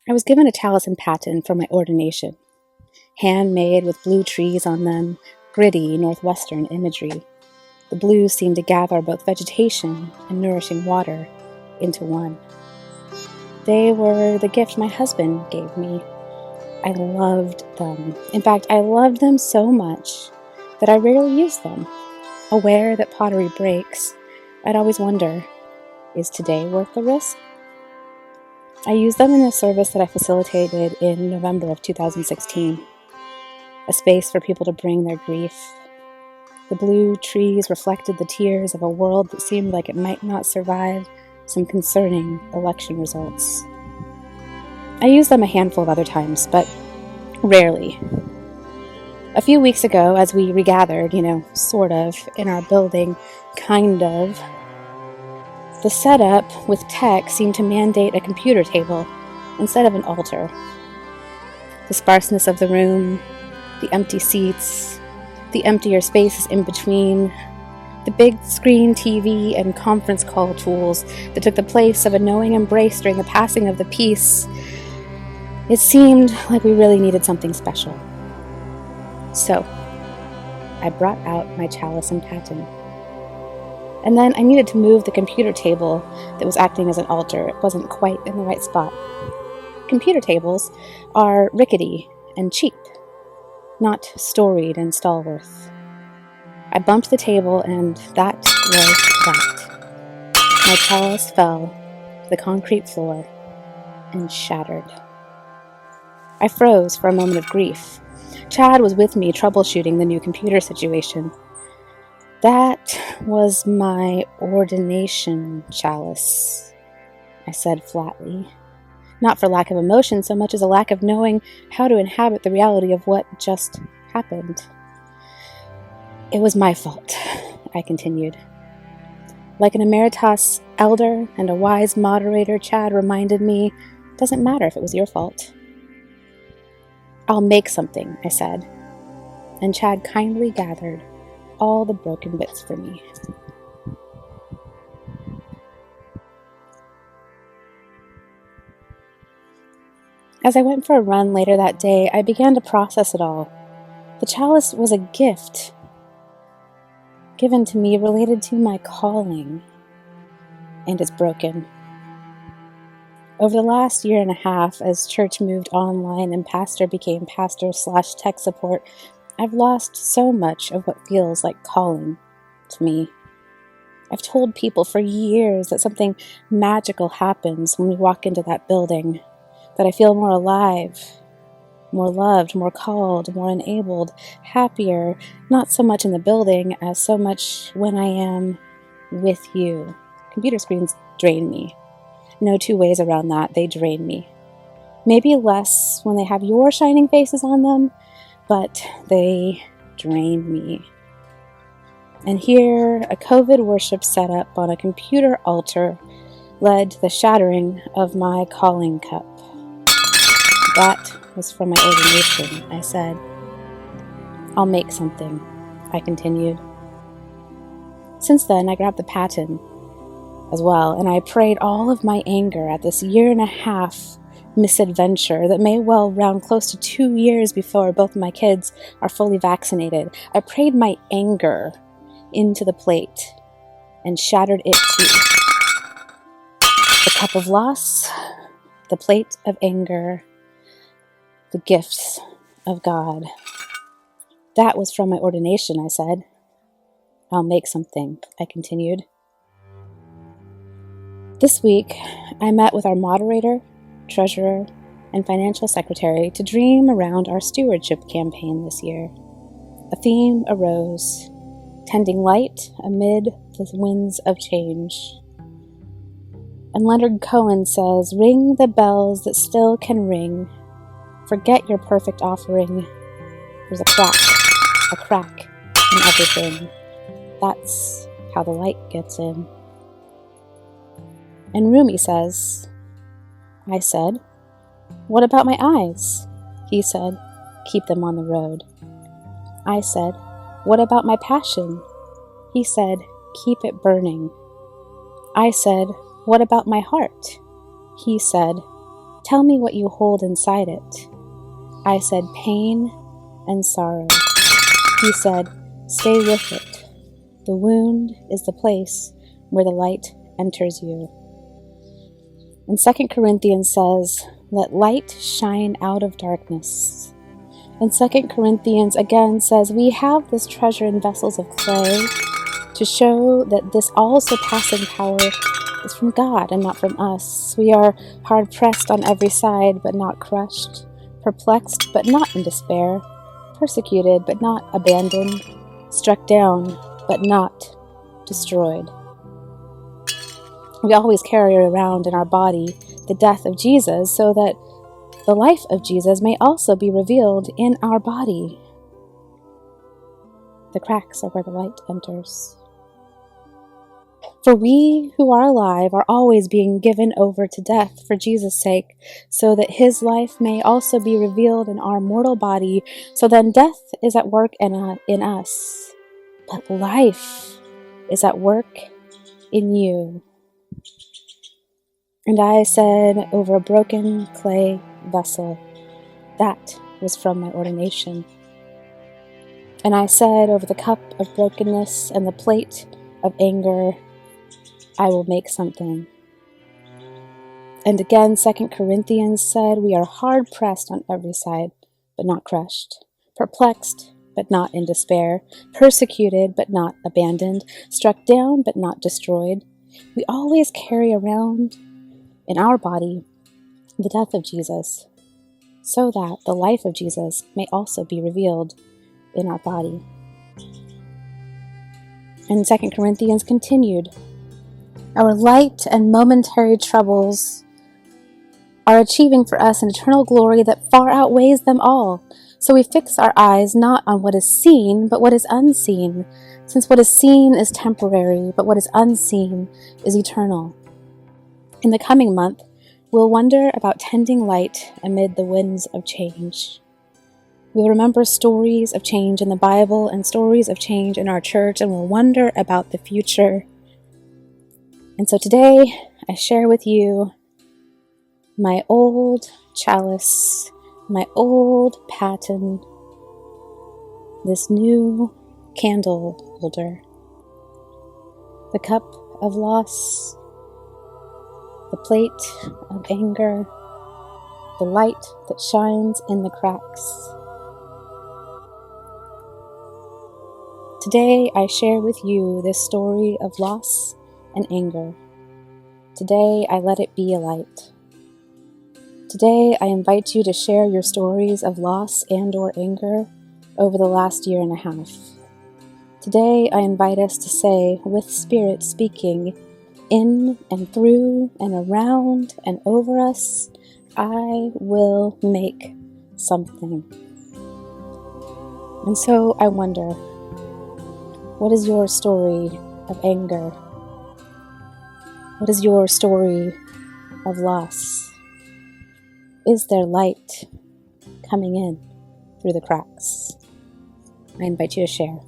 I was given a chalice and paten for my ordination, handmade with blue trees on them, gritty northwestern imagery. The blues seemed to gather both vegetation and nourishing water into one. They were the gift my husband gave me. I loved them. In fact, I loved them so much that I rarely used them. Aware that pottery breaks, I'd always wonder, is today worth the risk? I used them in a service that I facilitated in November of 2016, a space for people to bring their grief. The blue trees reflected the tears of a world that seemed like it might not survive some concerning election results. I used them a handful of other times, but rarely. A few weeks ago, as we regathered, sort of, in our building, kind of, the setup with tech seemed to mandate a computer table instead of an altar. The sparseness of the room, the empty seats, the emptier spaces in between, the big screen TV and conference call tools that took the place of a knowing embrace during the passing of the peace. It seemed like we really needed something special. So, I brought out my chalice and paten. And then I needed to move the computer table that was acting as an altar. It wasn't quite in the right spot. Computer tables are rickety and cheap, not storied and stalwart. I bumped the table, and that was that. My chalice fell to the concrete floor and shattered. I froze for a moment of grief. Chad was with me troubleshooting the new computer situation. That was my ordination chalice, I said flatly. Not for lack of emotion so much as a lack of knowing how to inhabit the reality of what just happened. It was my fault, I continued. Like an emeritus elder and a wise moderator, Chad reminded me, it doesn't matter if it was your fault. I'll make something, I said, and Chad kindly gathered all the broken bits for me. As I went for a run later that day, I began to process it all. The chalice was a gift given to me related to my calling, and it's broken. Over the last year and a half, as church moved online and pastor became pastor/tech support, I've lost so much of what feels like calling to me. I've told people for years that something magical happens when we walk into that building, that I feel more alive, more loved, more called, more enabled, happier, not so much in the building as so much when I am with you. Computer screens drain me. No two ways around that, they drain me. Maybe less when they have your shining faces on them, but they drain me. And here, a COVID worship setup on a computer altar led to the shattering of my calling cup. That was from my ordination, I said. I'll make something, I continued. Since then, I grabbed the paten as well, and I prayed all of my anger at this year and a half misadventure that may well round close to 2 years before both my kids are fully vaccinated. I prayed my anger into the plate and shattered it too. The cup of loss, the plate of anger, the gifts of God. That was from my ordination, I said. I'll make something, I continued. This week, I met with our moderator, treasurer, and financial secretary to dream around our stewardship campaign this year. A theme arose, tending light amid the winds of change. And Leonard Cohen says, ring the bells that still can ring. Forget your perfect offering. There's a crack in everything. That's how the light gets in. And Rumi says, I said, what about my eyes? He said, keep them on the road. I said, what about my passion? He said, keep it burning. I said, what about my heart? He said, Tell me what you hold inside it. I said, pain and sorrow. He said, stay with it. The wound is the place where the light enters you. And 2 Corinthians says, let light shine out of darkness. And 2 Corinthians again says, we have this treasure in vessels of clay to show that this all-surpassing power is from God and not from us. We are hard-pressed on every side, but not crushed, perplexed, but not in despair, persecuted, but not abandoned, struck down, but not destroyed. We always carry around in our body the death of Jesus so that the life of Jesus may also be revealed in our body. The cracks are where the light enters. For we who are alive are always being given over to death for Jesus' sake, so that his life may also be revealed in our mortal body. So then death is at work in us, but life is at work in you. And I said over a broken clay vessel, that was from my ordination. And I said over the cup of brokenness and the plate of anger, I will make something. And again, 2 Corinthians said, we are hard-pressed on every side, but not crushed, perplexed, but not in despair, persecuted, but not abandoned, struck down, but not destroyed. We always carry around in our body the death of Jesus, so that the life of Jesus may also be revealed in our body. And 2 Corinthians continued, our light and momentary troubles are achieving for us an eternal glory that far outweighs them all. So we fix our eyes not on what is seen, but what is unseen, since what is seen is temporary, but what is unseen is eternal. In the coming month, we'll wonder about tending light amid the winds of change. We'll remember stories of change in the Bible and stories of change in our church, and we'll wonder about the future. And so today, I share with you my old chalice, my old paten, this new candle holder, the cup of loss, the plate of anger, the light that shines in the cracks. Today, I share with you this story of loss and anger. Today, I let it be a light. Today, I invite you to share your stories of loss and or anger over the last year and a half. Today, I invite us to say, with Spirit speaking in and through and around and over us, I will make something. And so I wonder, what is your story of anger? What is your story of loss? Is there light coming in through the cracks? I invite you to share.